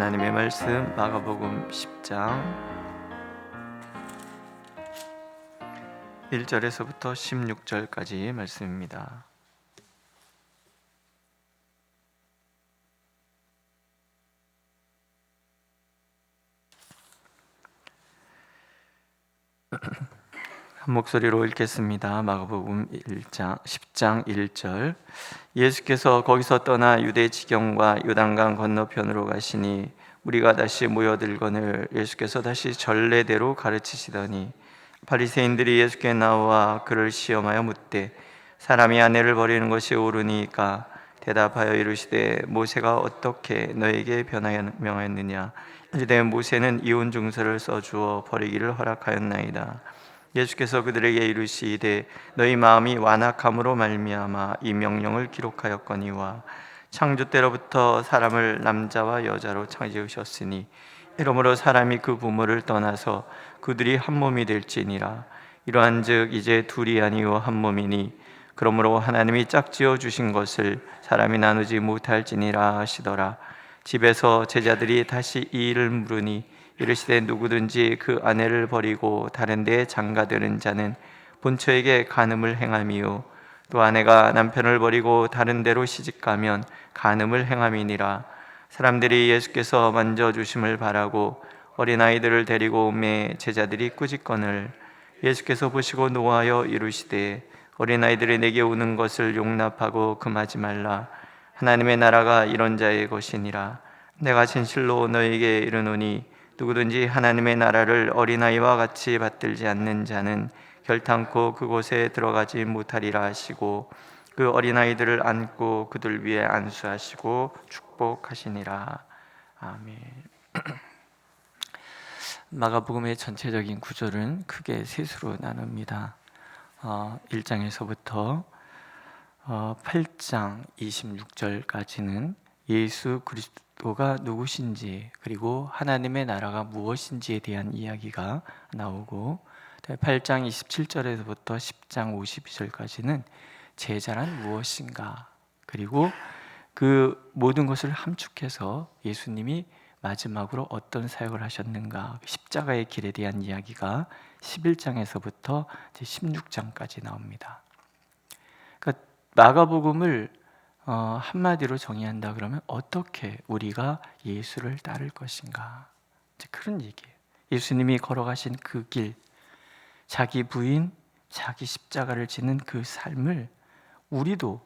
하나님의 말씀 마가복음 10장 1절에서부터 16절까지 말씀입니다. 한 목소리로 읽겠습니다. 마가복음 10장 1절. 예수께서 거기서 떠나 유대 지경과 요단강 건너편으로 가시니 무리가 다시 모여들거늘 예수께서 다시 전례대로 가르치시더니 바리새인들이 예수께 나와 그를 시험하여 묻되 사람이 아내를 버리는 것이 옳으니까? 대답하여 이르시되 모세가 어떻게 너에게 명하였느냐? 이르되 모세는 이혼 증서를 써주어 버리기를 허락하였나이다. 예수께서 그들에게 이르시되 너희 마음이 완악함으로 말미암아 이 명령을 기록하였거니와 창조 때로부터 사람을 남자와 여자로 창지으셨으니 이러므로 사람이 그 부모를 떠나서 그들이 한 몸이 될지니라. 이러한즉 이제 둘이 아니요 한 몸이니 그러므로 하나님이 짝지어 주신 것을 사람이 나누지 못할지니라 하시더라. 집에서 제자들이 다시 이 일을 물으니 이르시되 누구든지 그 아내를 버리고 다른 데에 장가드는 자는 본처에게 간음을 행함이요 또 아내가 남편을 버리고 다른 데로 시집가면 간음을 행함이니라. 사람들이 예수께서 만져주심을 바라고 어린아이들을 데리고 오매 제자들이 꾸짖거늘 예수께서 보시고 노하여 이르시되 어린아이들이 내게 오는 것을 용납하고 금하지 말라. 하나님의 나라가 이런 자의 것이니라. 내가 진실로 너에게 이르노니 누구든지 하나님의 나라를 어린아이와 같이 받들지 않는 자는 결탄코 그곳에 들어가지 못하리라 하시고 그 어린아이들을 안고 그들 위에 안수하시고 축복하시니라. 아멘. 마가복음의 전체적인 구조는 크게 셋으로 나눕니다. 1장에서부터 8장 26절까지는 예수 그리스도가 누구신지 그리고 하나님의 나라가 무엇인지에 대한 이야기가 나오고 8장 27절에서부터 10장 52절까지는 제자란 무엇인가 그리고 그 모든 것을 함축해서 예수님이 마지막으로 어떤 사역을 하셨는가 십자가의 길에 대한 이야기가 11장에서부터 16장까지 나옵니다. 그러니까 마가복음을 한마디로 정의한다 그러면 어떻게 우리가 예수를 따를 것인가 그런 얘기예요. 예수님이 걸어가신 그 길, 자기 부인, 자기 십자가를 지는 그 삶을 우리도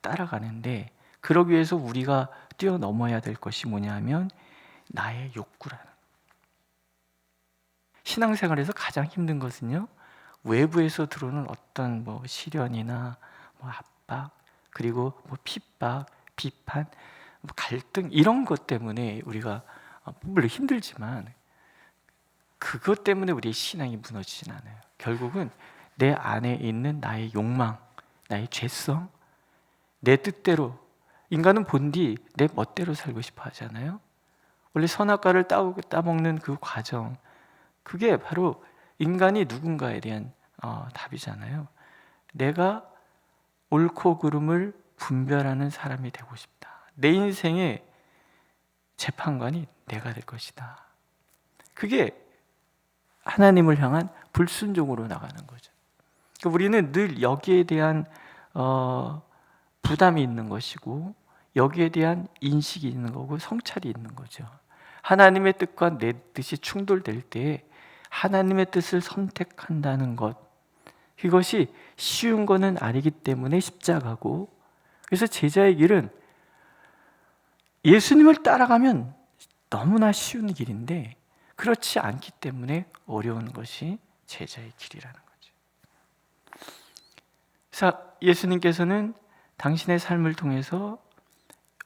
따라가는데 그러기 위해서 우리가 뛰어넘어야 될 것이 뭐냐면 나의 욕구라는 신앙생활에서 가장 힘든 것은요 외부에서 들어오는 어떤 시련이나 압박 그리고 핍박, 비판, 갈등 이런 것 때문에 우리가 물론 힘들지만 그것 때문에 우리의 신앙이 무너지진 않아요. 결국은 내 안에 있는 나의 욕망, 나의 죄성, 내 뜻대로 인간은 본디 내 멋대로 살고 싶어 하잖아요. 원래 선악과를 따먹는 그 과정 그게 바로 인간이 누군가에 대한 답이잖아요. 내가 옳고 그름을 분별하는 사람이 되고 싶다. 내 인생의 재판관이 내가 될 것이다. 그게 하나님을 향한 불순종으로 나가는 거죠. 그러니까 우리는 늘 여기에 대한 부담이 있는 것이고 여기에 대한 인식이 있는 거고 성찰이 있는 거죠. 하나님의 뜻과 내 뜻이 충돌될 때 하나님의 뜻을 선택한다는 것 이것이 쉬운 거는 아니기 때문에 십자가고 그래서 제자의 길은 예수님을 따라가면 너무나 쉬운 길인데 그렇지 않기 때문에 어려운 것이 제자의 길이라는 거죠. 그래서 예수님께서는 당신의 삶을 통해서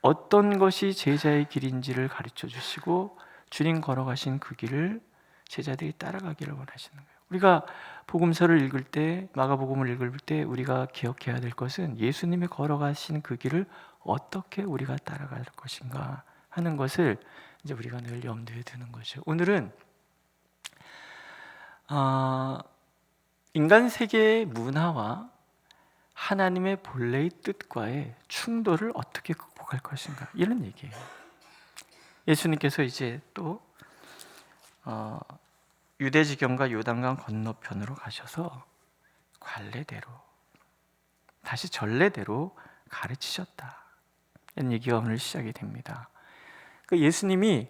어떤 것이 제자의 길인지를 가르쳐 주시고 주님 걸어가신 그 길을 제자들이 따라가기를 원하시는 거예요. 우리가 복음서를 읽을 때 마가복음을 읽을 때 우리가 기억해야 될 것은 예수님이 걸어가신 그 길을 어떻게 우리가 따라갈 것인가 하는 것을 이제 우리가 늘 염두에 두는 거죠. 오늘은 인간 세계의 문화와 하나님의 본래의 뜻과의 충돌을 어떻게 극복할 것인가 이런 얘기예요. 예수님께서 이제 또 유대지경과 요단강 건너편으로 가셔서 관례대로, 다시 전례대로 가르치셨다, 이런 얘기가 오늘 시작이 됩니다. 예수님이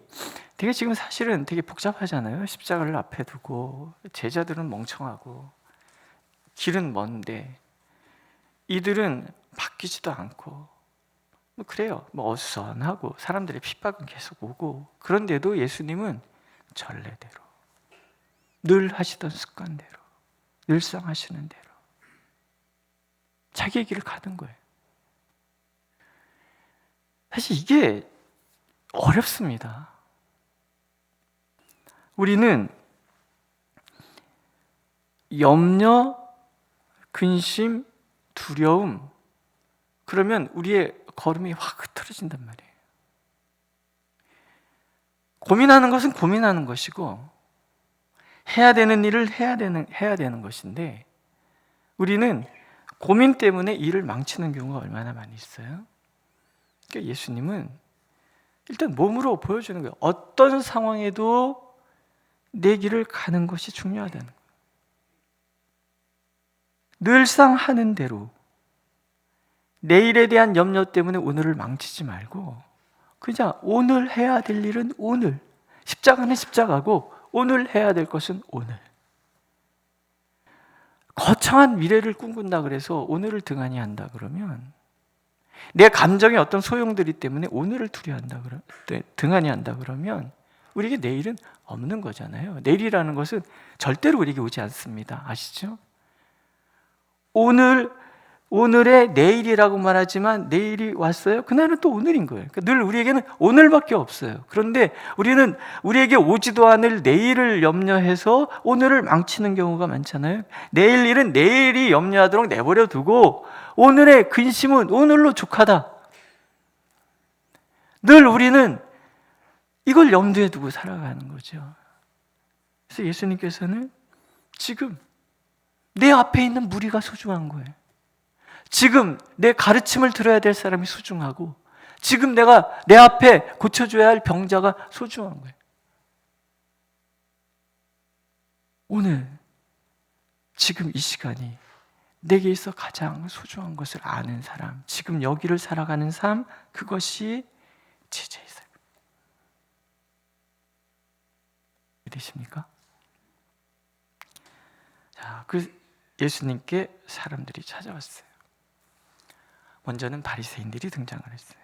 되게 지금 사실은 되게 복잡하잖아요. 십자가를 앞에 두고 제자들은 멍청하고 길은 먼데 이들은 바뀌지도 않고 그래요. 어수선하고 사람들의 핍박은 계속 오고, 그런데도 예수님은 전례대로, 늘 하시던 습관대로, 늘상 하시는 대로 자기의 길을 가는 거예요. 사실 이게 어렵습니다. 우리는 염려, 근심, 두려움, 그러면 우리의 걸음이 확 흐트러진단 말이에요. 고민하는 것은 고민하는 것이고, 해야 되는 일을 해야 되는 것인데, 우리는 고민 때문에 일을 망치는 경우가 얼마나 많이 있어요. 그러니까 예수님은 일단 몸으로 보여주는 거예요. 어떤 상황에도 내 길을 가는 것이 중요하다는 거예요. 늘상 하는 대로, 내일에 대한 염려 때문에 오늘을 망치지 말고 그냥 오늘 해야 될 일은 오늘, 십자가는 십자가고 오늘 해야 될 것은 오늘. 거창한 미래를 꿈꾼다 그래서 오늘을 등한히 한다 그러면, 내 감정의 어떤 소용돌이 때문에 오늘을 등한히 한다 그러면 우리에게 내일은 없는 거잖아요. 내일이라는 것은 절대로 우리에게 오지 않습니다. 아시죠? 오늘의 내일이라고 말하지만 내일이 왔어요? 그날은 또 오늘인 거예요. 그러니까 늘 우리에게는 오늘밖에 없어요. 그런데 우리는 우리에게 오지도 않을 내일을 염려해서 오늘을 망치는 경우가 많잖아요. 내일 일은 내일이 염려하도록 내버려 두고 오늘의 근심은 오늘로 족하다. 늘 우리는 이걸 염두에 두고 살아가는 거죠. 그래서 예수님께서는 지금 내 앞에 있는 무리가 소중한 거예요. 지금 내 가르침을 들어야 될 사람이 소중하고, 지금 내가 내 앞에 고쳐줘야 할 병자가 소중한 거예요. 오늘 지금 이 시간이 내게 있어 가장 소중한 것을 아는 사람, 지금 여기를 살아가는 삶, 그것이 제자의 삶. 되십니까? 자, 예수님께 사람들이 찾아왔어요. 먼저는 바리새인들이 등장을 했어요.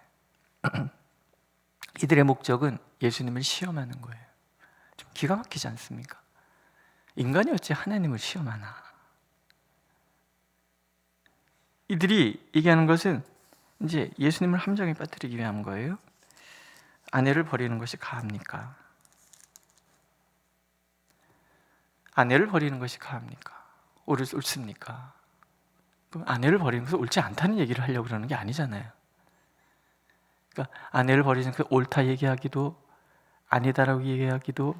이들의 목적은 예수님을 시험하는 거예요. 좀 기가 막히지 않습니까? 인간이 어찌 하나님을 시험하나? 이들이 얘기하는 것은 이제 예수님을 함정에 빠뜨리기 위한 거예요. 아내를 버리는 것이 가합니까? 아내를 버리는 것이 가합니까? 옳습니까? 아내를 버리는 것은 옳지 않다는 얘기를 하려고 그러는 게 아니잖아요. 그러니까 아내를 버리는 그 옳다 얘기하기도, 아니다라고 얘기하기도,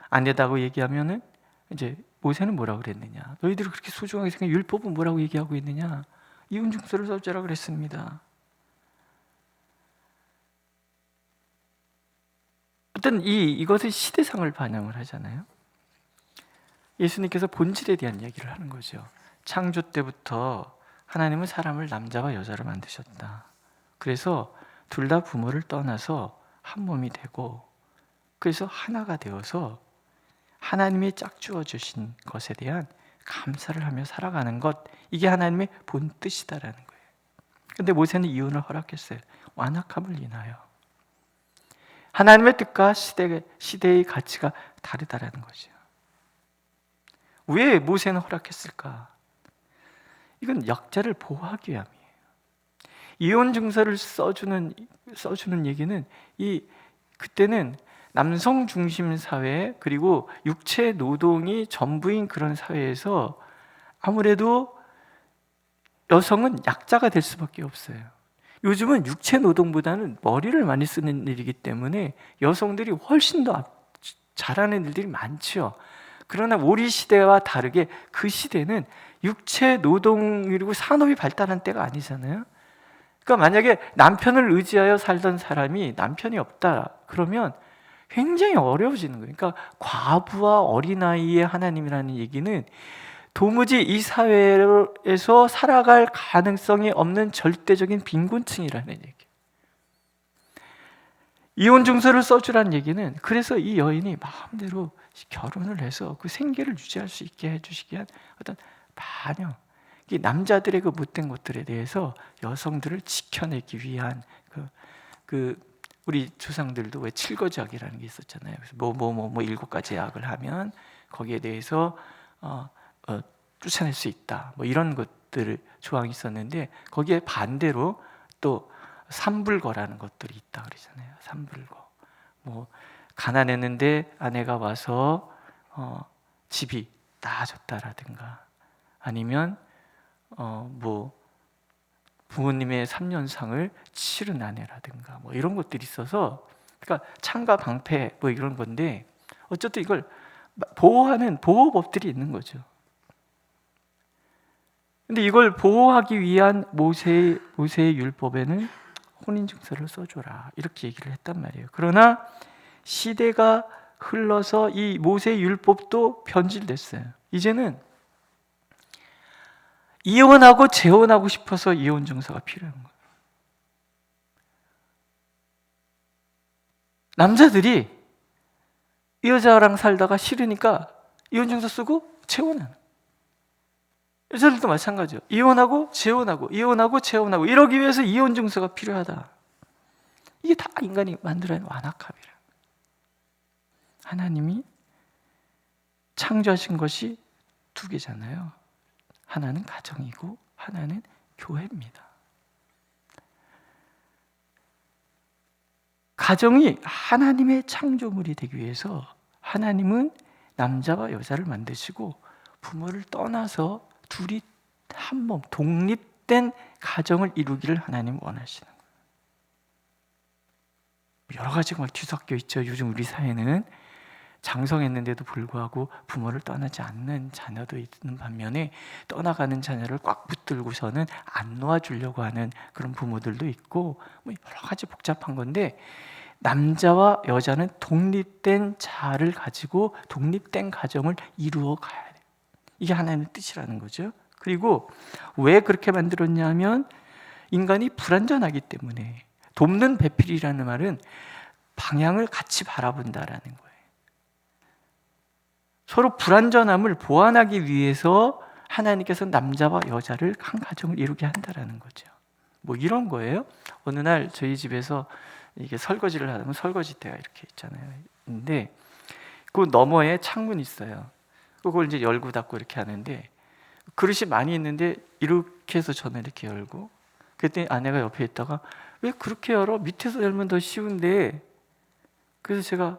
아니다고 얘기하면은 이제 모세는 뭐라고 그랬느냐? 너희들이 그렇게 소중하게 생각해 율법은 뭐라고 얘기하고 있느냐? 이혼 증서를 써주라 그랬습니다. 어떤 이것은 시대상을 반영을 하잖아요. 예수님께서 본질에 대한 얘기를 하는 거죠. 창조 때부터 하나님은 사람을 남자와 여자로 만드셨다. 그래서 둘 다 부모를 떠나서 한 몸이 되고, 그래서 하나가 되어서 하나님이 짝주어 주신 것에 대한 감사를 하며 살아가는 것, 이게 하나님의 본 뜻이다라는 거예요. 그런데 모세는 이혼을 허락했어요. 완악함을 인하여. 하나님의 뜻과 시대의 가치가 다르다라는 거죠. 왜 모세는 허락했을까? 이건 약자를 보호하기 위함이에요. 이혼 증서를 써주는 얘기는 그때는 남성 중심 사회, 그리고 육체 노동이 전부인 그런 사회에서 아무래도 여성은 약자가 될 수밖에 없어요. 요즘은 육체 노동보다는 머리를 많이 쓰는 일이기 때문에 여성들이 훨씬 더 잘하는 일들이 많죠. 그러나 우리 시대와 다르게 그 시대는 육체 노동, 그리고 산업이 발달한 때가 아니잖아요. 그러니까 만약에 남편을 의지하여 살던 사람이 남편이 없다 그러면 굉장히 어려워지는 거예요. 그러니까 과부와 어린아이의 하나님이라는 얘기는 도무지 이 사회에서 살아갈 가능성이 없는 절대적인 빈곤층이라는 얘기예요. 이혼 증서를 써주라는 얘기는 그래서 이 여인이 마음대로 결혼을 해서 그 생계를 유지할 수 있게 해주시기 위한 어떤 반영, 이 남자들의 그 못된 것들에 대해서 여성들을 지켜내기 위한 우리 조상들도 왜 칠거지약이라는 게 있었잖아요. 그래서 뭐 7가지 약을 하면 거기에 대해서 쫓아낼 수 있다. 뭐 이런 것들 조항이 있었는데 거기에 반대로 또 삼불거라는 것들이 있다 그러잖아요. 삼불거. 뭐 가난했는데 아내가 와서 집이 나아졌다라든가 아니면 뭐 부모님의 3년상을 치른 아내라든가 뭐 이런 것들이 있어서 그러니까 창과 방패 뭐 이런 건데 어쨌든 이걸 보호하는 보호법들이 있는 거죠. 근데 이걸 보호하기 위한 모세의 율법에는 혼인증서를 써줘라 이렇게 얘기를 했단 말이에요. 그러나 시대가 흘러서 이 모세의 율법도 변질됐어요. 이제는 이혼하고 재혼하고 싶어서 이혼증서가 필요한 거예요. 남자들이 이 여자랑 살다가 싫으니까 이혼증서 쓰고 재혼하는. 여자들도 마찬가지예요. 이혼하고 재혼하고 이혼하고 재혼하고 이러기 위해서 이혼증서가 필요하다. 이게 다 인간이 만들어낸 완악함이라. 하나님이 창조하신 것이 두 개잖아요. 하나는 가정이고 하나는 교회입니다. 가정이 하나님의 창조물이 되기 위해서 하나님은 남자와 여자를 만드시고 부모를 떠나서 둘이 한 몸, 독립된 가정을 이루기를 하나님 원하시는 거예요. 여러 가지가 막 뒤섞여 있죠. 요즘 우리 사회는 장성했는데도 불구하고 부모를 떠나지 않는 자녀도 있는 반면에 떠나가는 자녀를 꽉 붙들고서는 안 놓아주려고 하는 그런 부모들도 있고 뭐 여러 가지 복잡한 건데 남자와 여자는 독립된 자아를 가지고 독립된 가정을 이루어 가야 돼요. 이게 하나님의 뜻이라는 거죠. 그리고 왜 그렇게 만들었냐면 인간이 불완전하기 때문에 돕는 배필이라는 말은 방향을 같이 바라본다라는 거예요. 서로 불완전함을 보완하기 위해서 하나님께서 남자와 여자를 한 가정을 이루게 한다라는 거죠. 뭐 이런 거예요. 어느 날 저희 집에서 이게 설거지를 하면 설거지대가 이렇게 있잖아요. 근데 그 너머에 창문이 있어요. 그걸 이제 열고 닫고 이렇게 하는데 그릇이 많이 있는데 이렇게 해서 저는 이렇게 열고 그랬더니 아내가 옆에 있다가 왜 그렇게 열어? 밑에서 열면 더 쉬운데. 그래서 제가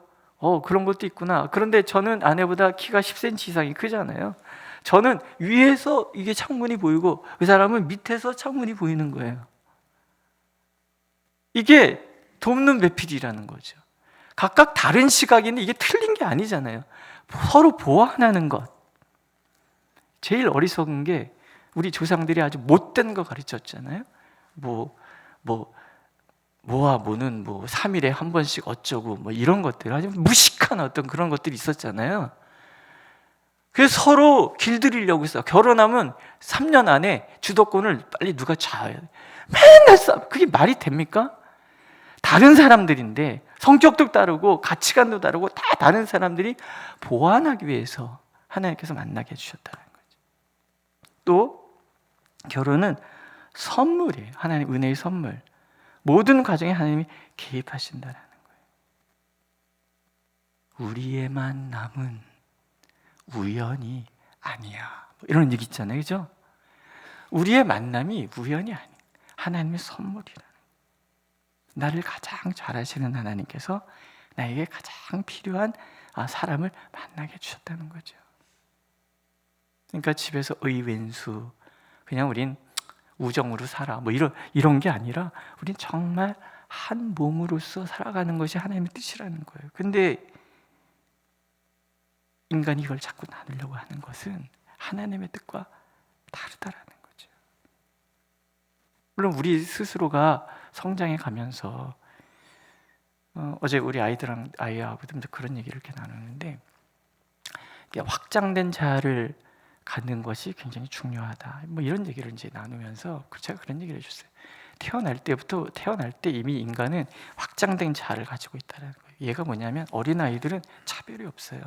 그런 것도 있구나. 그런데 저는 아내보다 키가 10cm 이상이 크잖아요. 저는 위에서 이게 창문이 보이고 그 사람은 밑에서 창문이 보이는 거예요. 이게 돕는 배필이라는 거죠. 각각 다른 시각인데 이게 틀린 게 아니잖아요. 서로 보완하는 것. 제일 어리석은 게 우리 조상들이 아주 못된 거 가르쳤잖아요. 뭐와 뭐는 3일에 한 번씩 어쩌고 뭐 이런 것들 아주 무식한 어떤 그런 것들이 있었잖아요. 그래서 서로 길들이려고 했어. 결혼하면 3년 안에 주도권을 빨리 누가 잡아야 돼. 맨날 싸워. 그게 말이 됩니까? 다른 사람들인데 성격도 다르고 가치관도 다르고 다 다른 사람들이 보완하기 위해서 하나님께서 만나게 해주셨다는 거죠. 또 결혼은 선물이에요. 하나님 은혜의 선물. 모든 과정에 하나님이 개입하신다는 거예요. 우리의 만남은 우연이 아니야. 이런 얘기 있잖아요. 그죠? 우리의 만남이 우연이 아니야. 하나님의 선물이라는 거예요. 나를 가장 잘 아시는 하나님께서 나에게 가장 필요한 사람을 만나게 해주셨다는 거죠. 그러니까 집에서 의왼수 그냥 우린 우정으로 살아 뭐 이런 게 아니라 우린 정말 한 몸으로서 살아가는 것이 하나님의 뜻이라는 거예요. 근데 인간이 이걸 자꾸 나누려고 하는 것은 하나님의 뜻과 다르다라는 거죠. 물론 우리 스스로가 성장해 가면서 어제 우리 아이하고도 그런 얘기를 이렇게 나누는데, 확장된 자아를 갖는 것이 굉장히 중요하다. 뭐 이런 얘기를 이제 나누면서 제가 그런 얘기를 해줬어요. 태어날 때 이미 인간은 확장된 자아를 가지고 있다는 거예요. 얘가 뭐냐면 어린아이들은 차별이 없어요.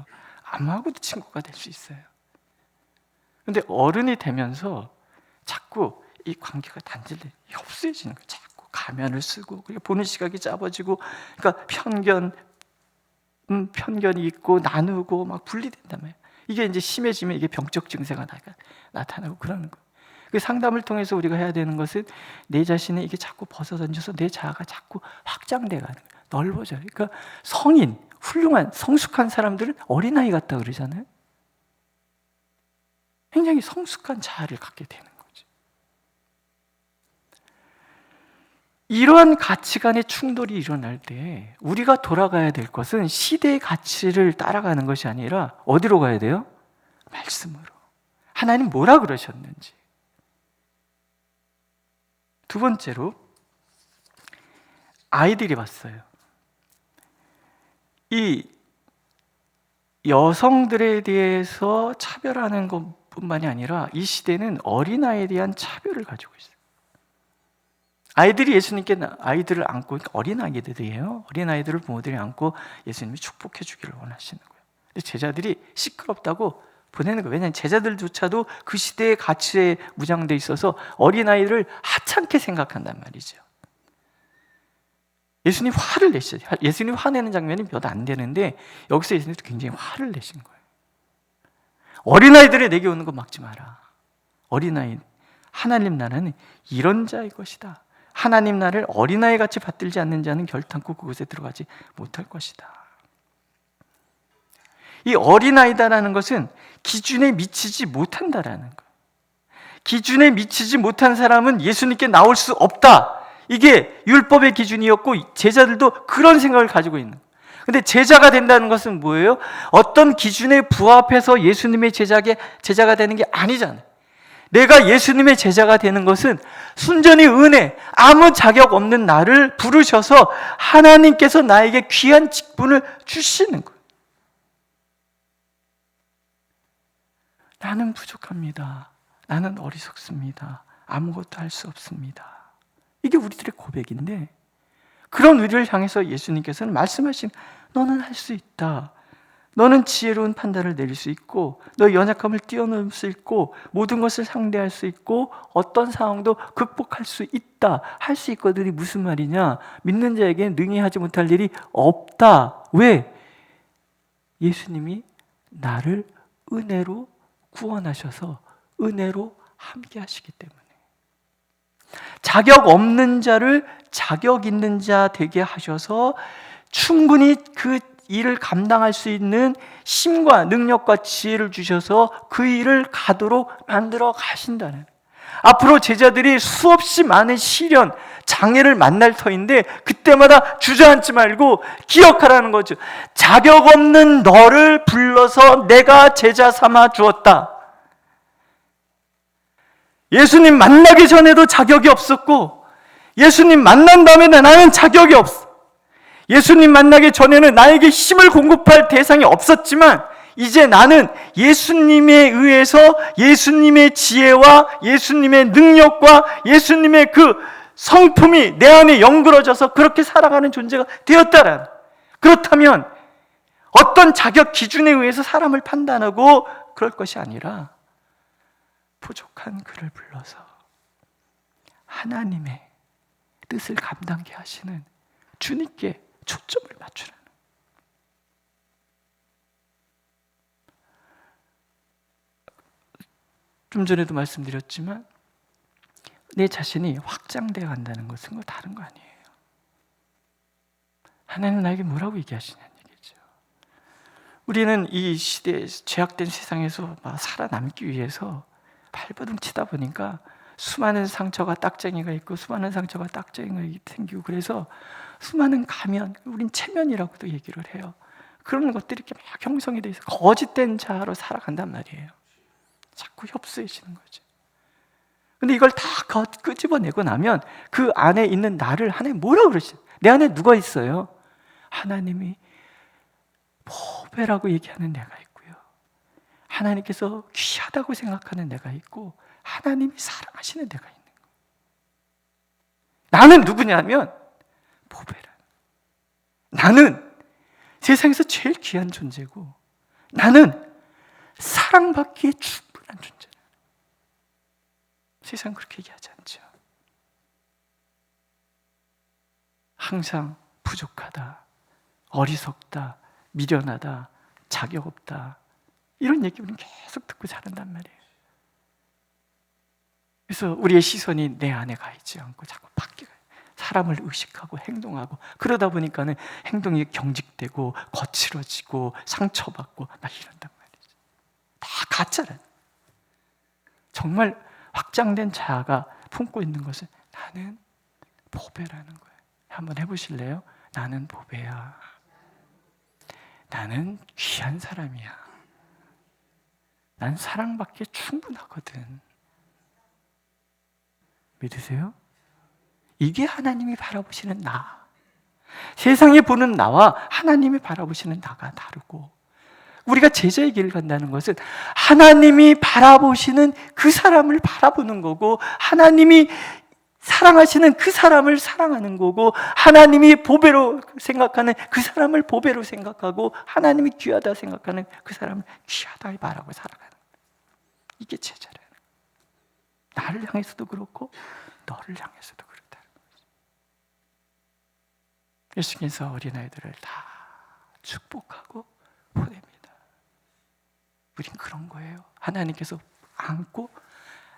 아무하고도 친구가 될 수 있어요. 근데 어른이 되면서 자꾸 이 관계가 없어지는 거예요. 자꾸 가면을 쓰고, 보는 시각이 짧아지고, 그러니까 편견이 있고 나누고 막 분리된단 말이에요. 이게 이제 심해지면 이게 병적 증세가 나타나고 그러는 거예요. 그 상담을 통해서 우리가 해야 되는 것은 내 자신을 이게 자꾸 벗어던져서 내 자아가 자꾸 확장돼 가는 거예요. 넓어져요. 그러니까 훌륭한 성숙한 사람들은 어린아이 같다 그러잖아요. 굉장히 성숙한 자아를 갖게 되는 거죠. 이러한 가치관의 충돌이 일어날 때 우리가 돌아가야 될 것은 시대의 가치를 따라가는 것이 아니라 어디로 가야 돼요? 말씀으로. 하나님 뭐라 그러셨는지. 두 번째로 아이들이 봤어요. 이 여성들에 대해서 차별하는 것뿐만이 아니라 이 시대는 어린아이에 대한 차별을 가지고 있어요. 아이들이 예수님께 아이들을 안고, 그러니까 어린아이들이에요. 어린아이들을 부모들이 안고 예수님이 축복해 주기를 원하시는 거예요. 근데 제자들이 시끄럽다고 보내는 거예요. 왜냐하면 제자들조차도 그 시대의 가치에 무장돼 있어서 어린아이를 하찮게 생각한단 말이죠. 예수님 화를 내시죠. 예수님 화내는 장면이 몇 안 되는데 여기서 예수님도 굉장히 화를 내신 거예요. 어린아이들이 내게 오는 거 막지 마라. 어린아이, 하나님 나라는 이런 자의 것이다. 하나님 나라를 어린아이 같이 받들지 않는 자는 결탄코 그곳에 들어가지 못할 것이다. 이 어린아이다라는 것은 기준에 미치지 못한다라는 거예요. 기준에 미치지 못한 사람은 예수님께 나올 수 없다. 이게 율법의 기준이었고 제자들도 그런 생각을 가지고 있는 거예요. 근데 제자가 된다는 것은 뭐예요? 어떤 기준에 부합해서 예수님의 제자가 되는 게 아니잖아요. 내가 예수님의 제자가 되는 것은 순전히 은혜, 아무 자격 없는 나를 부르셔서 하나님께서 나에게 귀한 직분을 주시는 거예요. 나는 부족합니다. 나는 어리석습니다. 아무것도 할 수 없습니다. 이게 우리들의 고백인데, 그런 우리를 향해서 예수님께서는 말씀하신, 너는 할 수 있다. 너는 지혜로운 판단을 내릴 수 있고, 너의 연약함을 뛰어넘을 수 있고, 모든 것을 상대할 수 있고, 어떤 상황도 극복할 수 있다. 할 수 있거든이 무슨 말이냐? 믿는 자에게는 능히 하지 못할 일이 없다. 왜? 예수님이 나를 은혜로 구원하셔서 은혜로 함께 하시기 때문에. 자격 없는 자를 자격 있는 자 되게 하셔서 충분히 그 일을 감당할 수 있는 힘과 능력과 지혜를 주셔서 그 일을 가도록 만들어 가신다는. 앞으로 제자들이 수없이 많은 시련, 장애를 만날 터인데 그때마다 주저앉지 말고 기억하라는 거죠. 자격 없는 너를 불러서 내가 제자 삼아 주었다. 예수님 만나기 전에도 자격이 없었고, 예수님 만난 다음에는 나는 자격이 없어. 예수님 만나기 전에는 나에게 힘을 공급할 대상이 없었지만, 이제 나는 예수님에 의해서 예수님의 지혜와 예수님의 능력과 예수님의 그 성품이 내 안에 연그러져서 그렇게 살아가는 존재가 되었다라는. 그렇다면 어떤 자격 기준에 의해서 사람을 판단하고 그럴 것이 아니라 부족한 그를 불러서 하나님의 뜻을 감당케 하시는 주님께 초점을 맞추라는. 좀 전에도 말씀드렸지만 내 자신이 확장되어 간다는 것은 다른 거 아니에요. 하나님은 나에게 뭐라고 얘기하시냐는 얘기죠. 우리는 이 시대에 죄악된 세상에서 살아남기 위해서 발버둥 치다 보니까 수많은 상처가 딱쟁이가 있고 수많은 상처가 딱쟁이가 생기고, 그래서 수많은 가면, 우린 체면이라고도 얘기를 해요. 그런 것들이 이렇게 막 형성이 돼 있어 거짓된 자아로 살아간단 말이에요. 자꾸 협소해지는 거죠. 근데 이걸 다 끄집어내고 나면 그 안에 있는 나를 하나님 뭐라 그러시죠? 내 안에 누가 있어요? 하나님이 보배라고 얘기하는 내가 있고요, 하나님께서 귀하다고 생각하는 내가 있고, 하나님이 사랑하시는 내가 있는 거예요. 나는 누구냐면 보배라. 나는 세상에서 제일 귀한 존재고, 나는 사랑받기에 충분한 존재라. 세상 그렇게 얘기하지 않죠. 항상 부족하다, 어리석다, 미련하다, 자격 없다, 이런 얘기 우리는 계속 듣고 자란단 말이에요. 그래서 우리의 시선이 내 안에 가 있지 않고 자꾸 밖에 가요. 사람을 의식하고 행동하고, 그러다 보니까는 행동이 경직되고 거칠어지고 상처받고 막 이런단 말이죠. 다 가짜라는. 정말 확장된 자아가 품고 있는 것은 나는 보배라는 거예요. 한번 해보실래요? 나는 보배야. 나는 귀한 사람이야. 난 사랑받기에 충분하거든. 믿으세요? 이게 하나님이 바라보시는 나. 세상에 보는 나와 하나님이 바라보시는 나가 다르고, 우리가 제자의 길을 간다는 것은 하나님이 바라보시는 그 사람을 바라보는 거고, 하나님이 사랑하시는 그 사람을 사랑하는 거고, 하나님이 보배로 생각하는 그 사람을 보배로 생각하고, 하나님이 귀하다 생각하는 그 사람을 귀하다 바라고 살아가는 거예요. 이게 제자라는 거예요. 나를 향해서도 그렇고 너를 향해서도 그렇다는 거죠. 예수께서 어린아이들을 다 축복하고 보냅니다. 우린 그런 거예요. 하나님께서 안고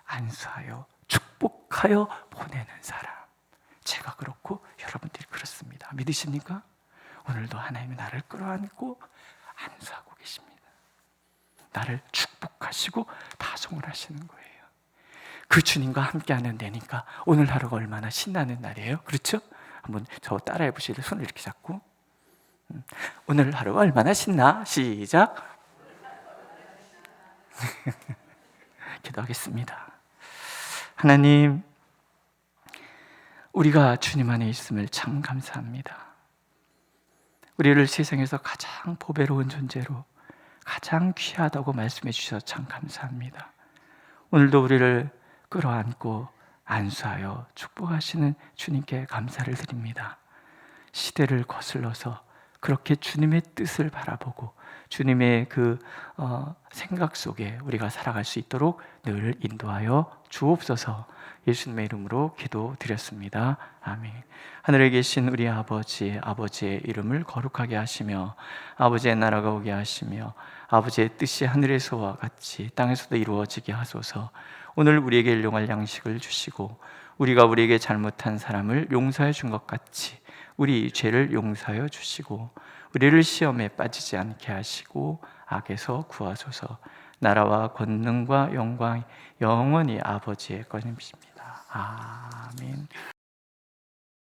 안수하여 축복하여 보내는 사람. 제가 그렇고 여러분들이 그렇습니다. 믿으십니까? 오늘도 하나님이 나를 끌어안고 안수하고 계십니다. 나를 축복하시고 다송을 하시는 거예요. 그 주님과 함께하는 데니까 오늘 하루가 얼마나 신나는 날이에요. 그렇죠? 한번 저 따라해 보실래요? 손을 이렇게 잡고. 오늘 하루가 얼마나 신나? 시작. 기도하겠습니다. 하나님, 우리가 주님 안에 있음을 참 감사합니다. 우리를 세상에서 가장 보배로운 존재로, 가장 귀하다고 말씀해 주셔서 참 감사합니다. 오늘도 우리를 끌어안고 안수하여 축복하시는 주님께 감사를 드립니다. 시대를 거슬러서 그렇게 주님의 뜻을 바라보고 주님의 그 생각 속에 우리가 살아갈 수 있도록 늘 인도하여 주옵소서. 예수님의 이름으로 기도드렸습니다. 아멘. 하늘에 계신 우리 아버지, 아버지의 이름을 거룩하게 하시며 아버지의 나라가 오게 하시며 아버지의 뜻이 하늘에서와 같이 땅에서도 이루어지게 하소서. 오늘 우리에게 일용할 양식을 주시고 우리가 우리에게 잘못한 사람을 용서해 준 것 같이 우리 죄를 용서하여 주시고 우리를 시험에 빠지지 않게 하시고 악에서 구하소서. 나라와 권능과 영광 영원히 아버지의 것임이십니다. 아멘.